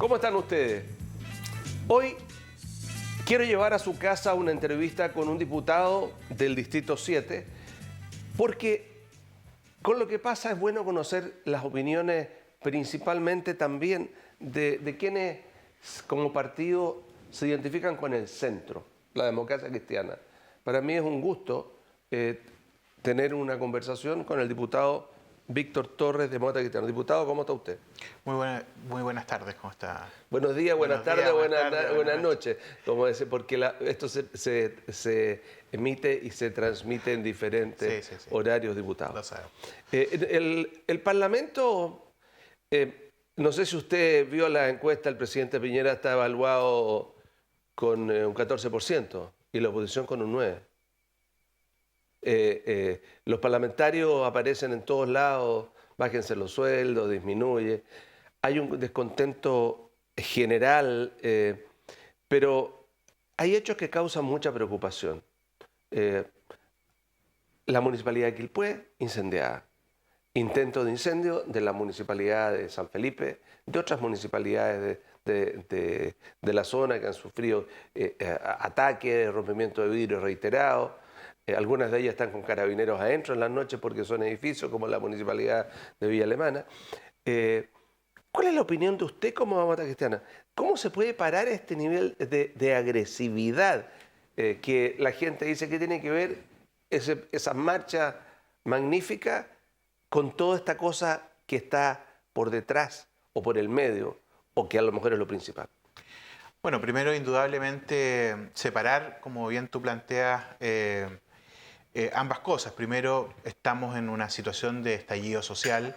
¿Cómo están ustedes? Hoy quiero llevar a su casa una entrevista con un diputado del Distrito 7, porque con lo que pasa es bueno conocer las opiniones, principalmente también de quienes como partido se identifican con el centro, la democracia cristiana. Para mí es un gusto tener una conversación con el diputado Víctor Torres, demócrata cristiano. Diputado, ¿cómo está usted? Muy buenas tardes, ¿cómo está? Buenos días, buenas tardes, buenas noches. Como dice, porque esto se emite y se transmite en diferentes horarios, diputado. Lo sabe. El Parlamento, no sé si usted vio la encuesta, el presidente Piñera está evaluado con un 14% y la oposición con un 9%. Los parlamentarios aparecen en todos lados, bájense los sueldos, disminuye. Hay un descontento general, pero hay hechos que causan mucha preocupación. La municipalidad de Quilpué, incendiada. Intento de incendio de la municipalidad de San Felipe, de otras municipalidades de la zona que han sufrido ataques, rompimiento de vidrio reiterados. Algunas de ellas están con carabineros adentro en las noches porque son edificios, como la municipalidad de Villa Alemana. ¿Cuál es la opinión de usted como demócrata cristiana? ¿Cómo se puede parar este nivel de agresividad que la gente dice que tiene que ver esa marcha magnífica con toda esta cosa que está por detrás o por el medio o que a lo mejor es lo principal? Bueno, primero, indudablemente, separar, como bien tú planteas, ambas cosas. Primero, estamos en una situación de estallido social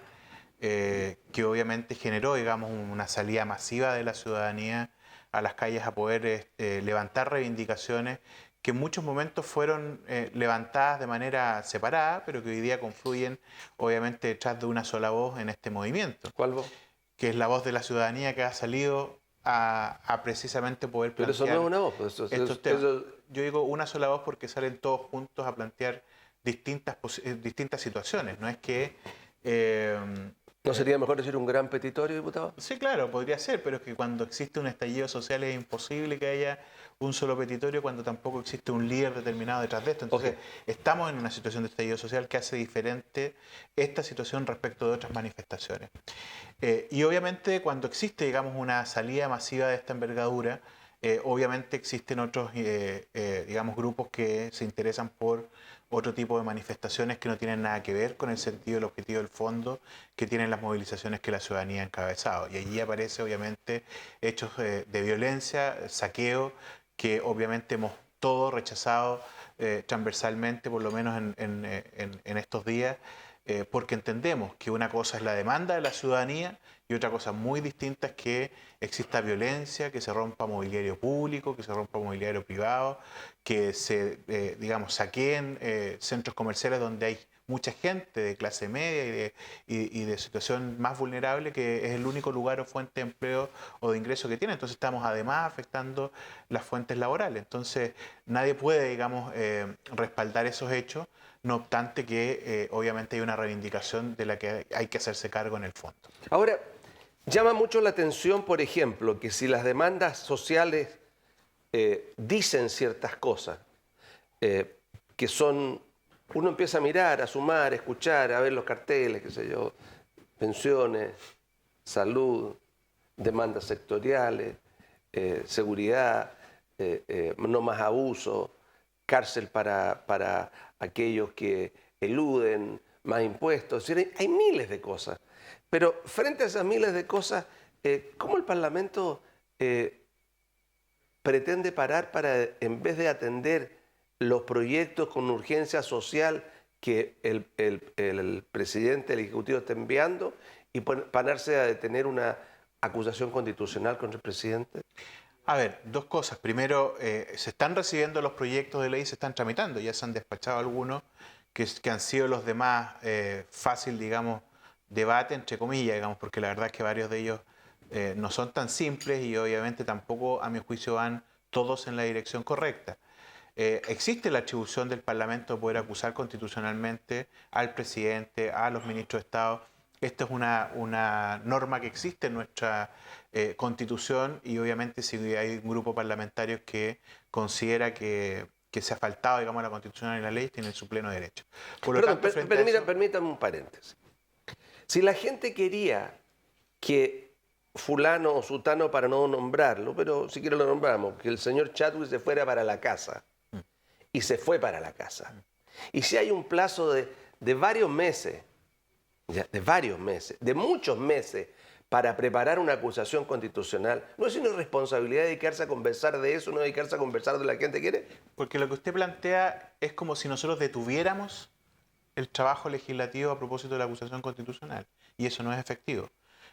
que obviamente generó, digamos, una salida masiva de la ciudadanía a las calles a poder levantar reivindicaciones que en muchos momentos fueron levantadas de manera separada, pero que hoy día confluyen, obviamente, detrás de una sola voz en este movimiento. ¿Cuál voz? Que es la voz de la ciudadanía que ha salido a precisamente poder plantear. Pero eso no es una voz. Estos temas. Yo digo una sola voz porque salen todos juntos a plantear distintas situaciones. No es que... ¿No sería mejor decir un gran petitorio, diputado? Sí, claro, podría ser, pero es que cuando existe un estallido social es imposible que haya un solo petitorio cuando tampoco existe un líder determinado detrás de esto. Entonces, estamos en una situación de estallido social que hace diferente esta situación respecto de otras manifestaciones. Y obviamente cuando existe, digamos, una salida masiva de esta envergadura, obviamente existen otros, digamos, grupos que se interesan por otro tipo de manifestaciones que no tienen nada que ver con el sentido, el objetivo del fondo que tienen las movilizaciones que la ciudadanía ha encabezado. Y allí aparece, obviamente, hechos de violencia, saqueo, que obviamente hemos todos rechazado transversalmente, por lo menos en estos días, porque entendemos que una cosa es la demanda de la ciudadanía y otra cosa muy distinta es que exista violencia, que se rompa mobiliario público, que se rompa mobiliario privado, que se, digamos, saqueen centros comerciales donde hay mucha gente de clase media y de situación más vulnerable, que es el único lugar o fuente de empleo o de ingreso que tiene. Entonces estamos además afectando las fuentes laborales. Entonces nadie puede, digamos, respaldar esos hechos, no obstante que obviamente hay una reivindicación de la que hay que hacerse cargo en el fondo. Ahora, llama mucho la atención, por ejemplo, que si las demandas sociales dicen ciertas cosas, que son, uno empieza a mirar, a sumar, a escuchar, a ver los carteles, qué sé yo, pensiones, salud, demandas sectoriales, seguridad, no más abuso, cárcel para aquellos que eluden, más impuestos. Es decir, hay miles de cosas. Pero frente a esas miles de cosas, ¿cómo el Parlamento pretende parar para, en vez de atender los proyectos con urgencia social que el presidente, el Ejecutivo está enviando, y pararse a detener una acusación constitucional contra el presidente? A ver, dos cosas. Primero, se están recibiendo los proyectos de ley, se están tramitando, ya se han despachado algunos que han sido los demás fácil, digamos, debate, entre comillas, digamos, porque la verdad es que varios de ellos no son tan simples y obviamente tampoco, a mi juicio, van todos en la dirección correcta. Existe la atribución del Parlamento de poder acusar constitucionalmente al presidente, a los ministros de Estado. Esta es una norma que existe en nuestra Constitución, y obviamente si hay un grupo parlamentario que considera que se ha faltado, digamos, a la Constitución y la ley, tienen su pleno derecho. Por lo Perdón, tanto, frente a eso, permítame un paréntesis. Si la gente quería que fulano o sutano, para no nombrarlo, pero si quiero lo nombramos, que el señor Chadwick se fuera para la casa, y se fue para la casa. Y si hay un plazo de varios meses, de muchos meses, para preparar una acusación constitucional, ¿no es una irresponsabilidad dedicarse a conversar de eso, no dedicarse a conversar de la gente quiere? porque lo que usted plantea es como si nosotros detuviéramos el trabajo legislativo a propósito de la acusación constitucional, y eso no es efectivo.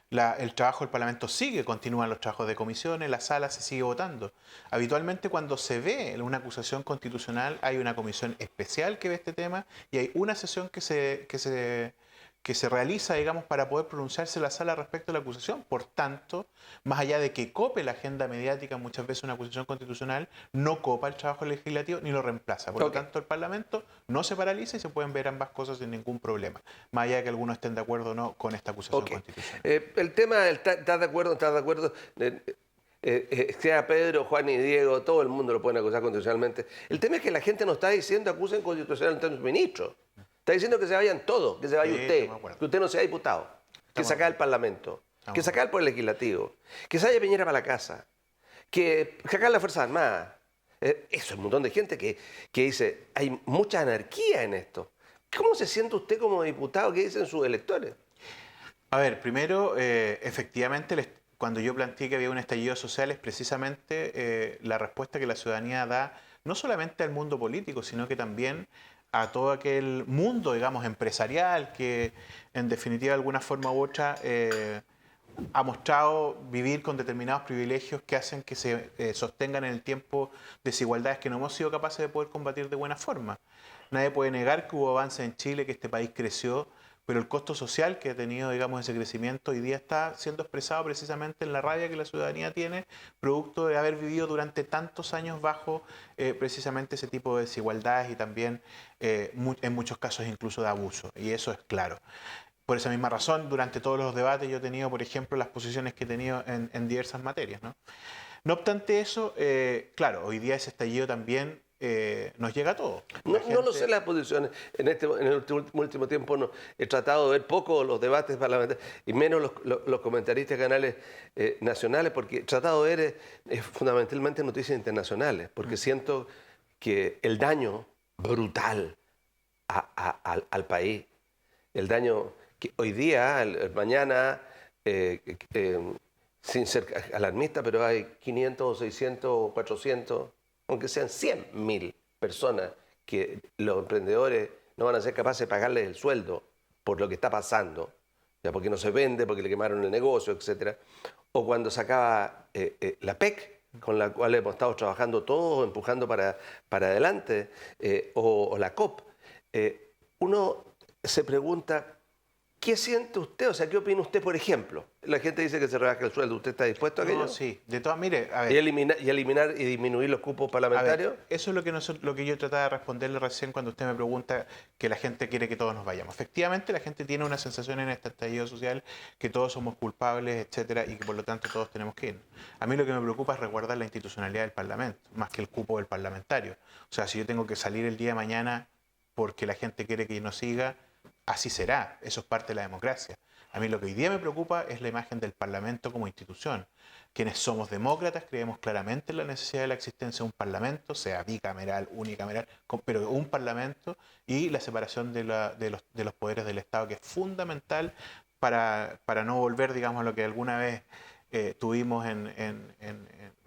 El trabajo del Parlamento sigue, continúan los trabajos de comisiones, la sala se sigue votando. Habitualmente cuando se ve una acusación constitucional hay una comisión especial que ve este tema y hay una sesión que se realiza, digamos, para poder pronunciarse la sala respecto a la acusación. Por tanto, más allá de que cope la agenda mediática muchas veces una acusación constitucional, no copa el trabajo legislativo ni lo reemplaza. Por lo tanto, el Parlamento no se paraliza y se pueden ver ambas cosas sin ningún problema, más allá de que algunos estén de acuerdo o no con esta acusación constitucional. El tema del ¿estás de acuerdo? ¿Estás de acuerdo? Sea Pedro, Juan y Diego, todo el mundo lo pueden acusar constitucionalmente. El tema es que la gente no está diciendo acusen constitucionalmente a los ministros. Está diciendo que se vayan todos, que se vaya usted, que usted no sea diputado, que se acabe el Parlamento, que se acabe el Poder Legislativo, que se vaya Piñera para la casa, que se acabe la Fuerza Armada. Eso es un montón de gente que dice, hay mucha anarquía en esto. ¿Cómo se siente usted como diputado? ¿Qué dicen sus electores? A ver, primero, efectivamente, cuando yo planteé que había un estallido social es precisamente la respuesta que la ciudadanía da no solamente al mundo político, sino que también a todo aquel mundo, digamos, empresarial que en definitiva de alguna forma u otra ha mostrado vivir con determinados privilegios que hacen que se sostengan en el tiempo desigualdades que no hemos sido capaces de poder combatir de buena forma. Nadie puede negar que hubo avances en Chile, que este país creció, pero el costo social que ha tenido, digamos, ese crecimiento hoy día está siendo expresado precisamente en la rabia que la ciudadanía tiene, producto de haber vivido durante tantos años bajo precisamente ese tipo de desigualdades y también en muchos casos incluso de abuso. Y eso es claro. Por esa misma razón, durante todos los debates yo he tenido, por ejemplo, las posiciones que he tenido en diversas materias, ¿no? No obstante eso, claro, hoy día ese estallido también nos llega a todos. No lo sé las posiciones. En el último tiempo no, he tratado de ver poco los debates parlamentarios y menos los comentaristas de canales nacionales, porque he tratado de ver fundamentalmente noticias internacionales, porque siento que el daño brutal al país, el daño que hoy día, mañana, sin ser alarmista, pero hay 500, 600, 400, aunque sean 100.000 personas que los emprendedores no van a ser capaces de pagarles el sueldo por lo que está pasando, ya porque no se vende, porque le quemaron el negocio, etc. O cuando se acaba la PEC, con la cual hemos estado trabajando todos, empujando para adelante, o la COP. Uno se pregunta, ¿qué siente usted? O sea, ¿qué opina usted, por ejemplo? La gente dice que se rebaja el sueldo. ¿Usted está dispuesto a aquello? No, sí. De todas, mire, a ver. ¿Y eliminar y disminuir los cupos parlamentarios? Ver, eso es lo que yo trataba de responderle recién cuando usted me pregunta que la gente quiere que todos nos vayamos. Efectivamente, la gente tiene una sensación en este estallido social que todos somos culpables, etcétera, y que por lo tanto todos tenemos que ir. A mí lo que me preocupa es resguardar la institucionalidad del Parlamento, más que el cupo del parlamentario. O sea, si yo tengo que salir el día de mañana porque la gente quiere que yo no siga, así será. Eso es parte de la democracia. A mí lo que hoy día me preocupa es la imagen del Parlamento como institución. Quienes somos demócratas creemos claramente en la necesidad de la existencia de un Parlamento, sea bicameral, unicameral, pero un Parlamento, y la separación de los poderes del Estado, que es fundamental para no volver, digamos, a lo que alguna vez tuvimos en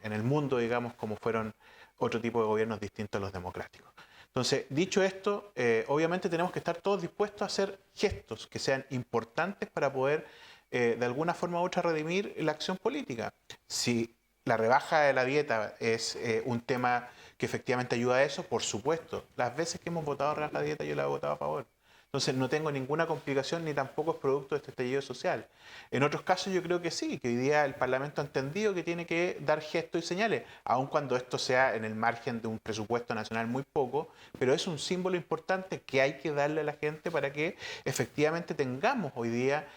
el mundo, digamos, como fueron otro tipo de gobiernos distintos a los democráticos. Entonces, dicho esto, obviamente tenemos que estar todos dispuestos a hacer gestos que sean importantes para poder, de alguna forma u otra, redimir la acción política. Si la rebaja de la dieta es un tema que efectivamente ayuda a eso, por supuesto. Las veces que hemos votado a rebajar la dieta, yo la he votado a favor. Entonces, no tengo ninguna complicación ni tampoco es producto de este estallido social. En otros casos yo creo que sí, que hoy día el Parlamento ha entendido que tiene que dar gestos y señales, aun cuando esto sea en el margen de un presupuesto nacional muy poco, pero es un símbolo importante que hay que darle a la gente para que efectivamente tengamos hoy día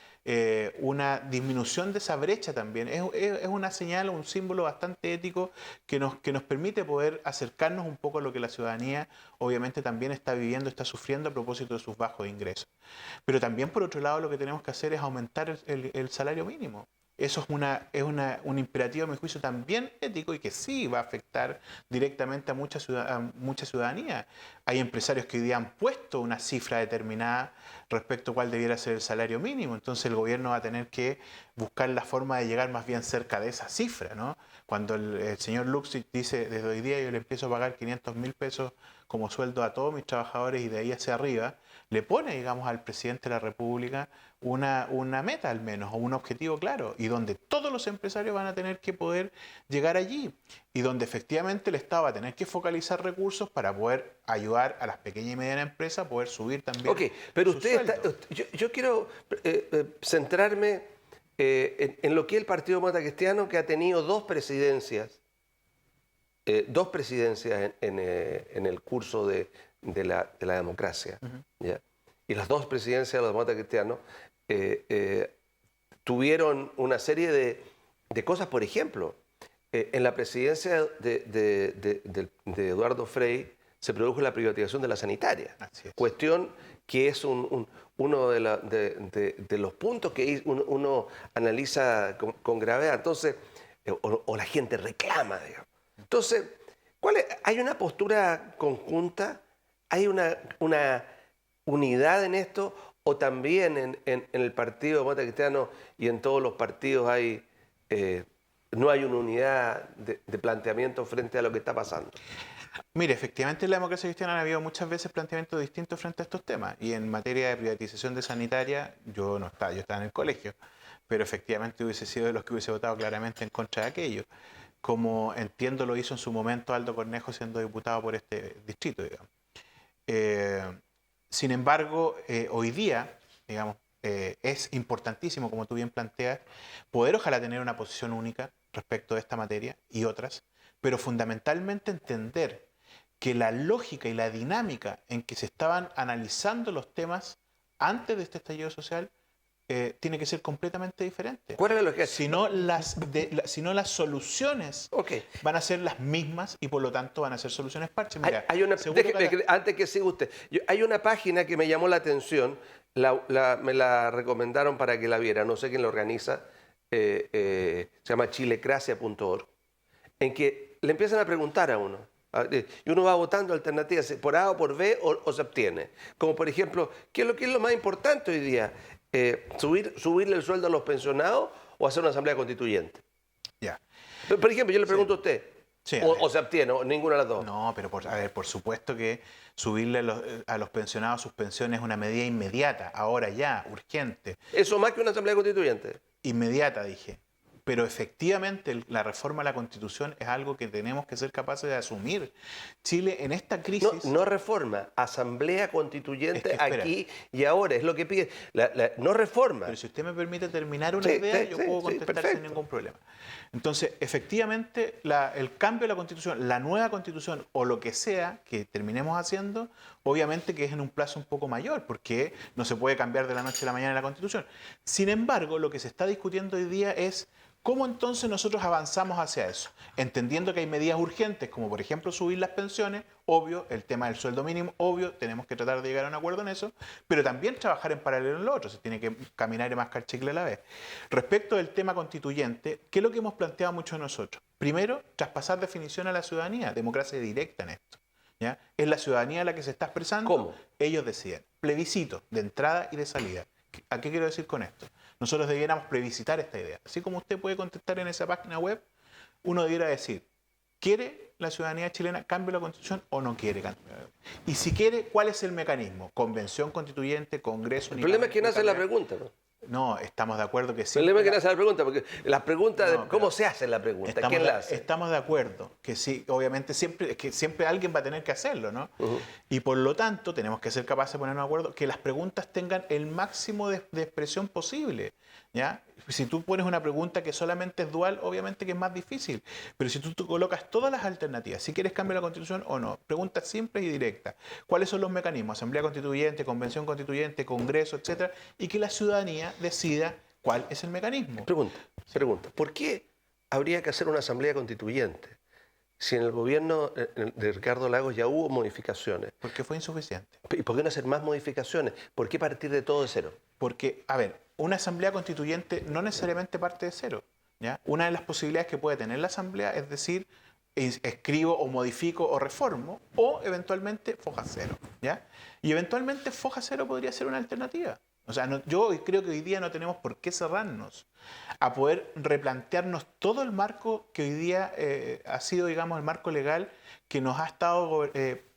una disminución de esa brecha también. Es una señal, un símbolo bastante ético que nos permite poder acercarnos un poco a lo que la ciudadanía obviamente también está viviendo, está sufriendo a propósito de sus bajos ingresos. Pero también, por otro lado, lo que tenemos que hacer es aumentar el salario mínimo. Eso es un imperativo, a mi juicio, también ético y que sí va a afectar directamente a mucha ciudadanía. Hay empresarios que hoy día han puesto una cifra determinada respecto a cuál debiera ser el salario mínimo. Entonces el gobierno va a tener que buscar la forma de llegar más bien cerca de esa cifra, ¿no? Cuando el señor Luxich dice, desde hoy día yo le empiezo a pagar 500.000 pesos como sueldo a todos mis trabajadores y de ahí hacia arriba, le pone, digamos, al presidente de la República una meta al menos, o un objetivo claro, y donde todos los empresarios van a tener que poder llegar allí, y donde efectivamente el Estado va a tener que focalizar recursos para poder ayudar a las pequeñas y medianas empresas a poder subir también. Ok, pero su sueldo. yo quiero centrarme en lo que es el Partido Demócrata Cristiano, que ha tenido dos presidencias en el curso de la democracia. ¿Ya? Y las dos presidencias de los demócratas cristianos tuvieron una serie de cosas. Por ejemplo, en la presidencia de Eduardo Frei se produjo la privatización de la sanitaria, cuestión que es uno de los puntos que uno analiza con gravedad. Entonces, o la gente reclama, digamos. Entonces, ¿hay una postura conjunta? ¿Hay una unidad en esto? ¿O también en el Partido Demócrata Cristiano y en todos los partidos no hay una unidad de planteamiento frente a lo que está pasando? Mire, efectivamente en la democracia cristiana ha habido muchas veces planteamientos distintos frente a estos temas. Y en materia de privatización de sanitaria, yo estaba en el colegio, pero efectivamente hubiese sido de los que hubiese votado claramente en contra de aquello. Como entiendo lo hizo en su momento Aldo Cornejo siendo diputado por este distrito, digamos. Sin embargo, hoy día, digamos, es importantísimo, como tú bien planteas, poder ojalá tener una posición única respecto de esta materia y otras, pero fundamentalmente entender que la lógica y la dinámica en que se estaban analizando los temas antes de este estallido social tiene que ser completamente diferente. ¿Cuál era lo que si no las soluciones van a ser las mismas y por lo tanto van a ser soluciones parches. Mira, antes que siga usted, hay una página que me llamó la atención, me la recomendaron para que la viera, no sé quién la organiza, se llama chilecracia.org, en que le empiezan a preguntar a uno. Y uno va votando alternativas por A o por B o se abstiene. Como por ejemplo, ¿qué es lo más importante hoy día? ¿Subirle el sueldo a los pensionados o hacer una asamblea constituyente? Ya. Por ejemplo, yo le pregunto a usted, sí, o se abstiene, o ninguna de las dos. No, pero por supuesto que subirle a los pensionados sus pensiones es una medida inmediata, ahora ya, urgente. ¿Eso más que una asamblea constituyente? Inmediata, dije. Pero efectivamente la reforma a la Constitución es algo que tenemos que ser capaces de asumir. Chile en esta crisis... No reforma, asamblea constituyente aquí y ahora, es lo que pide. No reforma. Pero si usted me permite terminar una idea, yo puedo contestar sin ningún problema. Entonces, efectivamente, el cambio de la Constitución, la nueva Constitución o lo que sea que terminemos haciendo, obviamente que es en un plazo un poco mayor, porque no se puede cambiar de la noche a la mañana la Constitución. Sin embargo, lo que se está discutiendo hoy día es ¿cómo entonces nosotros avanzamos hacia eso? Entendiendo que hay medidas urgentes, como por ejemplo subir las pensiones, obvio, el tema del sueldo mínimo, obvio, tenemos que tratar de llegar a un acuerdo en eso, pero también trabajar en paralelo en lo otro, se tiene que caminar y mascar chicle a la vez. Respecto del tema constituyente, ¿qué es lo que hemos planteado mucho nosotros? Primero, traspasar definición a la ciudadanía, democracia directa en esto. ¿Ya? Es la ciudadanía la que se está expresando. ¿Cómo? Ellos deciden. Plebiscito de entrada y de salida. ¿A qué quiero decir con esto? Nosotros debiéramos plebiscitar esta idea. Así como usted puede contestar en esa página web, uno debiera decir, ¿quiere la ciudadanía chilena cambio la Constitución o no quiere cambio? Y si quiere, ¿cuál es el mecanismo? Convención constituyente, Congreso... El problema es que no hace la pregunta, ¿no? No, estamos de acuerdo que sí. El problema es que no hace la pregunta, porque la pregunta, ¿cómo se hace la pregunta? ¿Quién la hace? Estamos de acuerdo que sí, obviamente siempre alguien va a tener que hacerlo, ¿no? Y por lo tanto tenemos que ser capaces de ponernos de acuerdo que las preguntas tengan el máximo de expresión posible, ¿ya? si tú pones una pregunta que solamente es dual, obviamente que es más difícil. Pero si tú colocas todas las alternativas, si quieres cambiar la Constitución o no, preguntas simples y directas. ¿Cuáles son los mecanismos? Asamblea Constituyente, Convención Constituyente, Congreso, etcétera, y que la ciudadanía decida cuál es el mecanismo. Pregunta. ¿Por qué habría que hacer una asamblea constituyente si en el gobierno de Ricardo Lagos ya hubo modificaciones? Porque fue insuficiente. ¿Y por qué no hacer más modificaciones? ¿Por qué partir de todo de cero? Porque, a ver, una asamblea constituyente no necesariamente parte de cero, ¿ya? Una de las posibilidades que puede tener la asamblea es decir, escribo o modifico o reformo, o eventualmente foja cero, ¿ya? Y eventualmente foja cero podría ser una alternativa. O sea, yo creo que hoy día no tenemos por qué cerrarnos a poder replantearnos todo el marco que hoy día ha sido, digamos, el marco legal que nos ha estado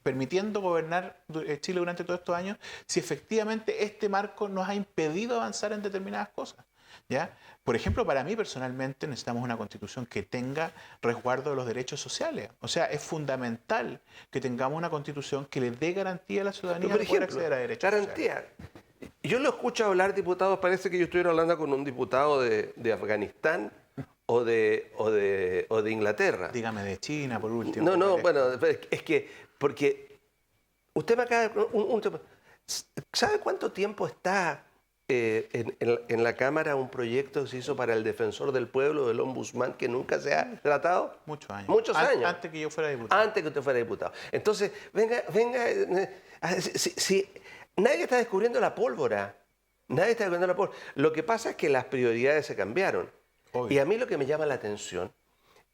permitiendo gobernar Chile durante todos estos años, si efectivamente este marco nos ha impedido avanzar en determinadas cosas, ¿ya? Por ejemplo, para mí personalmente necesitamos una constitución que tenga resguardo de los derechos sociales. O sea, es fundamental que tengamos una constitución que le dé garantía a la ciudadanía de poder acceder a derechos sociales. Yo lo escucho hablar, diputados, parece que yo estuviera hablando con un diputado de Afganistán o de Inglaterra. Dígame de China, por último. No, bueno, es que, porque usted me acaba de... ¿Sabe cuánto tiempo está en la Cámara un proyecto que se hizo para el defensor del pueblo, del ombudsman, que nunca se ha tratado? Muchos años. Muchos años. Antes que yo fuera diputado. Antes que usted fuera diputado. Entonces, venga, si nadie está descubriendo la pólvora. Nadie está descubriendo la pólvora. Lo que pasa es que las prioridades se cambiaron. Obvio. Y a mí lo que me llama la atención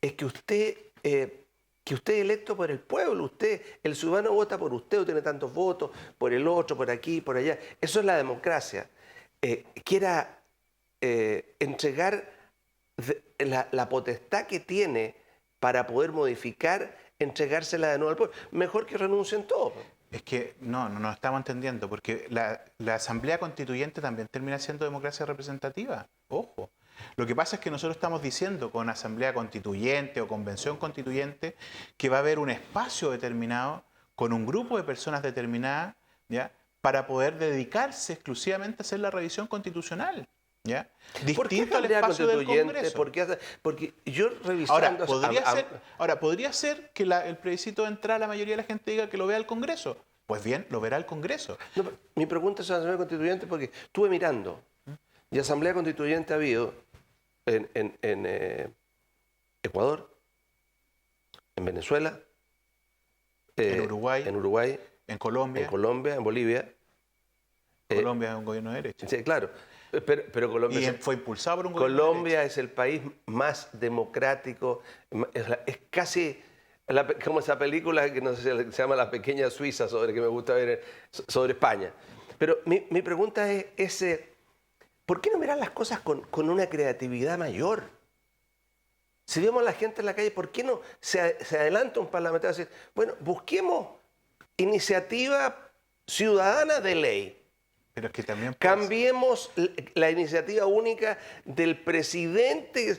es que usted es electo por el pueblo. El ciudadano vota por usted tiene tantos votos, por el otro, por aquí, por allá. Eso es la democracia. Quiera entregar la potestad que tiene para poder modificar, entregársela de nuevo al pueblo. Mejor que renuncien todos. Es que no estamos entendiendo, porque la Asamblea Constituyente también termina siendo democracia representativa. Ojo. Lo que pasa es que nosotros estamos diciendo con Asamblea Constituyente o Convención Constituyente que va a haber un espacio determinado con un grupo de personas determinadas, ¿ya?, para poder dedicarse exclusivamente a hacer la revisión constitucional, ¿ya? Distinto al espacio del Congreso. Porque yo revisando... Ahora, ¿podría ser que el plebiscito de entrada la mayoría de la gente diga que lo vea el Congreso? Pues bien, lo verá el Congreso. No, mi pregunta es a la Asamblea Constituyente porque estuve mirando y Asamblea Constituyente ha habido en Ecuador, en Venezuela, en Uruguay, en Colombia, en Bolivia. Colombia es un gobierno de derecha. Sí, claro. Pero Colombia... Y fue impulsado por un gobierno de Colombia derecha. es el país más democrático. Es casi... como esa película que no sé si se llama La Pequeña Suiza, que me gusta ver, sobre España. Pero mi pregunta es ¿por qué no mirar las cosas con una creatividad mayor? Si vemos a la gente en la calle, ¿por qué no se adelanta un parlamentario y dice, bueno, busquemos iniciativa ciudadana de ley? Pero es que también cambiemos la iniciativa única del presidente,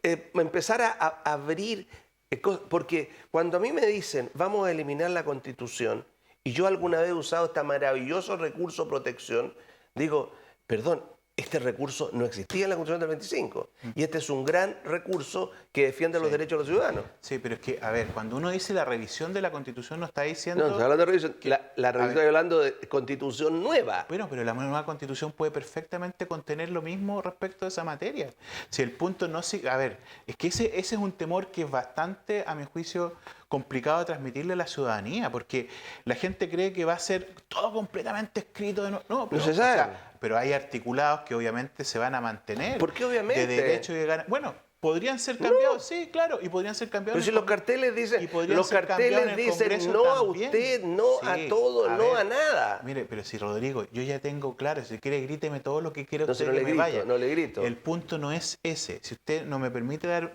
empezar a abrir, porque cuando a mí me dicen vamos a eliminar la Constitución y yo alguna vez he usado este maravilloso recurso protección, digo, perdón, este recurso no existía en la Constitución del 25 y este es un gran recurso que defiende los derechos de los ciudadanos. Sí, pero es que, a ver, cuando uno dice la revisión de la Constitución no está diciendo... No, está hablando de revisión. La revisión está hablando de Constitución nueva. Bueno, pero la nueva Constitución puede perfectamente contener lo mismo respecto de esa materia. Si el punto no... A ver, es que ese es un temor que es bastante, a mi juicio, complicado de transmitirle a la ciudadanía, porque la gente cree que va a ser todo completamente escrito de nuevo. No, pero, no se sabe. O sea, pero hay articulados que obviamente se van a mantener. ¿Por qué obviamente? De derecho y de ganas. Bueno, ¿podrían ser cambiados? Sí, claro, y podrían ser cambiados. Pero si los carteles dicen no a usted, no a todo, no a nada. Mire, pero si Rodrigo, yo ya tengo claro, si quiere gríteme todo lo que quiera usted no que me vaya. No le grito. El punto no es ese. Si usted no me permite dar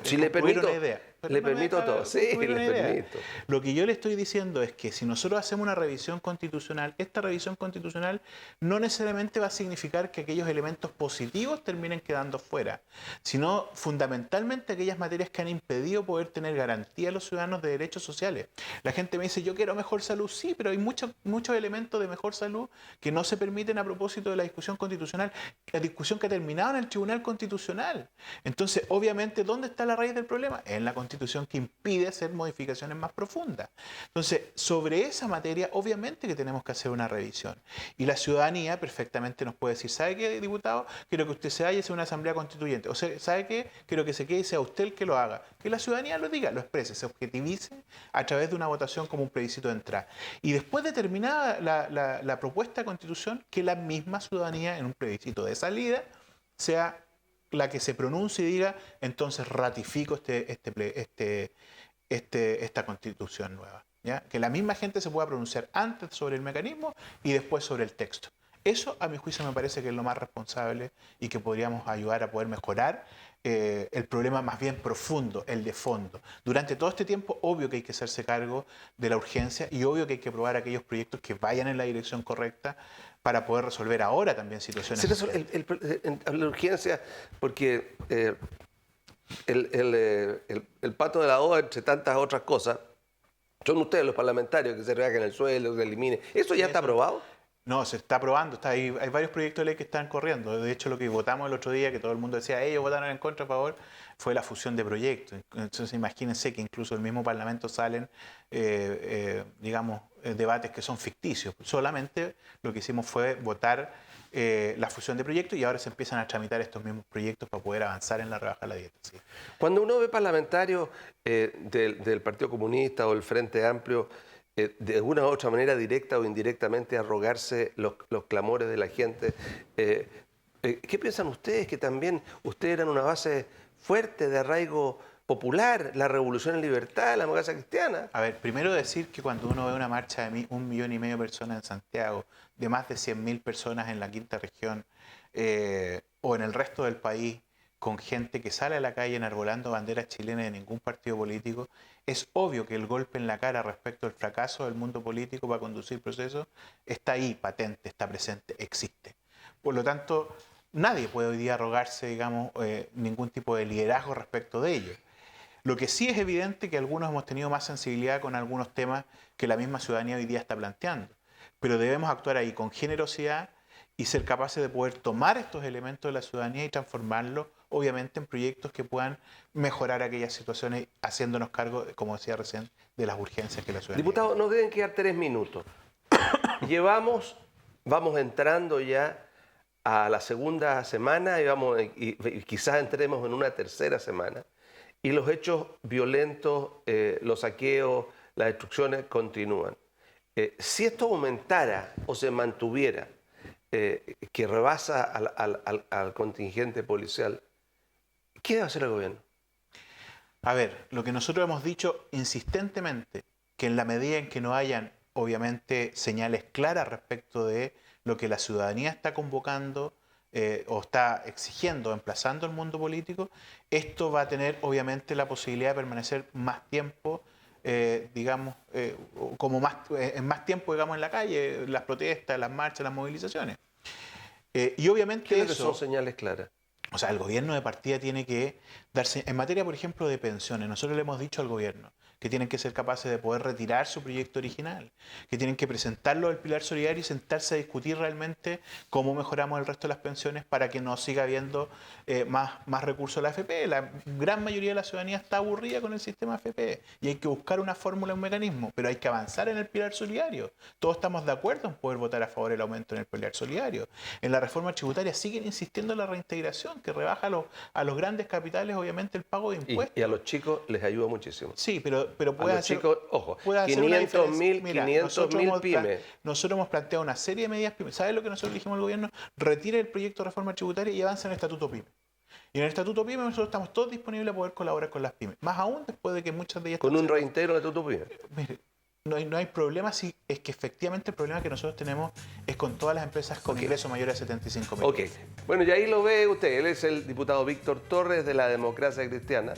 si le permito, una idea. pero Le no me permito deja todo, sí, concluir le una idea. permito. Lo que yo le estoy diciendo es que si nosotros hacemos una revisión constitucional, esta revisión constitucional no necesariamente va a significar que aquellos elementos positivos terminen quedando fuera, sino fundamentalmente aquellas materias que han impedido poder tener garantía a los ciudadanos de derechos sociales. La gente me dice, yo quiero mejor salud, sí, pero hay muchos elementos de mejor salud que no se permiten a propósito de la discusión constitucional, la discusión que ha terminado en el Tribunal Constitucional. Entonces, obviamente, ¿dónde está la raíz del problema? En la Constitución, que impide hacer modificaciones más profundas. Entonces, sobre esa materia, obviamente que tenemos que hacer una revisión. Y la ciudadanía perfectamente nos puede decir, ¿sabe qué, diputado? Quiero que usted se vaya y sea una asamblea constituyente. O sea, ¿sabe qué? Quiero que se quede y sea usted el que lo haga. Que la ciudadanía lo diga, lo exprese, se objetivice a través de una votación como un plebiscito de entrada. Y después de terminada la propuesta de constitución, que la misma ciudadanía en un plebiscito de salida sea la que se pronuncie y diga, entonces ratifico esta constitución nueva. ¿Ya? Que la misma gente se pueda pronunciar antes sobre el mecanismo y después sobre el texto. Eso, a mi juicio, me parece que es lo más responsable y que podríamos ayudar a poder mejorar el problema más bien profundo, el de fondo. Durante todo este tiempo, obvio que hay que hacerse cargo de la urgencia y obvio que hay que aprobar aquellos proyectos que vayan en la dirección correcta para poder resolver ahora también situaciones. La urgencia, porque el pato de la OA, entre tantas otras cosas, son ustedes los parlamentarios que se rebajen el sueldo, que se elimine. ¿Eso ya está aprobado? No, se está aprobando. Hay varios proyectos de ley que están corriendo. De hecho, lo que votamos el otro día, que todo el mundo decía, ellos votaron en contra, a favor, fue la fusión de proyectos. Entonces, imagínense que incluso del mismo Parlamento salen, debates que son ficticios. Solamente lo que hicimos fue votar la fusión de proyectos y ahora se empiezan a tramitar estos mismos proyectos para poder avanzar en la rebaja de la dieta. Sí. Cuando uno ve parlamentarios del Partido Comunista o el Frente Amplio, de una u otra manera, directa o indirectamente, arrogarse los clamores de la gente, ¿qué piensan ustedes? Que también ustedes eran una base fuerte de arraigo popular, la Revolución en Libertad, la democracia cristiana. A ver, primero decir que cuando uno ve una marcha de 1,5 millones de personas en Santiago, de más de 100.000 personas en la quinta región o en el resto del país, con gente que sale a la calle enarbolando banderas chilenas de ningún partido político, es obvio que el golpe en la cara respecto al fracaso del mundo político para conducir procesos está ahí, patente, está presente, existe. Por lo tanto, nadie puede hoy día arrogarse, digamos, ningún tipo de liderazgo respecto de ello. Lo que sí es evidente que algunos hemos tenido más sensibilidad con algunos temas que la misma ciudadanía hoy día está planteando. Pero debemos actuar ahí con generosidad y ser capaces de poder tomar estos elementos de la ciudadanía y transformarlos, obviamente, en proyectos que puedan mejorar aquellas situaciones, haciéndonos cargo, como decía recién, de las urgencias que la ciudadanía. Diputado, nos deben quedar 3 minutos. Vamos entrando ya a la segunda semana y quizás entremos en una tercera semana. Y los hechos violentos, los saqueos, las destrucciones continúan. Si esto aumentara o se mantuviera, que rebasa al contingente policial, ¿qué debe hacer el gobierno? A ver, lo que nosotros hemos dicho insistentemente, que en la medida en que no hayan, obviamente, señales claras respecto de lo que la ciudadanía está convocando o está exigiendo, emplazando al mundo político, esto va a tener, obviamente, la posibilidad de permanecer más tiempo, en más tiempo, digamos, en la calle, las protestas, las marchas, las movilizaciones. Y obviamente ¿Qué son señales claras? O sea, el gobierno de partida tiene que darse, en materia, por ejemplo, de pensiones, nosotros le hemos dicho al gobierno que tienen que ser capaces de poder retirar su proyecto original, que tienen que presentarlo al Pilar Solidario y sentarse a discutir realmente cómo mejoramos el resto de las pensiones para que no siga habiendo más recursos a la AFP. La gran mayoría de la ciudadanía está aburrida con el sistema AFP y hay que buscar una fórmula, un mecanismo, pero hay que avanzar en el Pilar Solidario. Todos estamos de acuerdo en poder votar a favor del aumento en el Pilar Solidario. En la reforma tributaria siguen insistiendo en la reintegración, que rebaja a los grandes capitales, obviamente, el pago de impuestos. Y a los chicos les ayuda muchísimo. Sí, pero puede hacer... Chicos, ojo, 500.000 pymes. Nosotros hemos planteado una serie de medidas pymes. ¿Sabes lo que nosotros dijimos al gobierno? Retire el proyecto de reforma tributaria y avance en el Estatuto PYME. Y en el Estatuto PYME nosotros estamos todos disponibles a poder colaborar con las pymes. Más aún después de que muchas de ellas... ¿Con un reintegro del Estatuto PYME? Mire, no hay problema, si es que efectivamente el problema que nosotros tenemos es con todas las empresas con ingresos mayores a 75.000. Ok. Bueno, y ahí lo ve usted. Él es el diputado Víctor Torres de la Democracia Cristiana.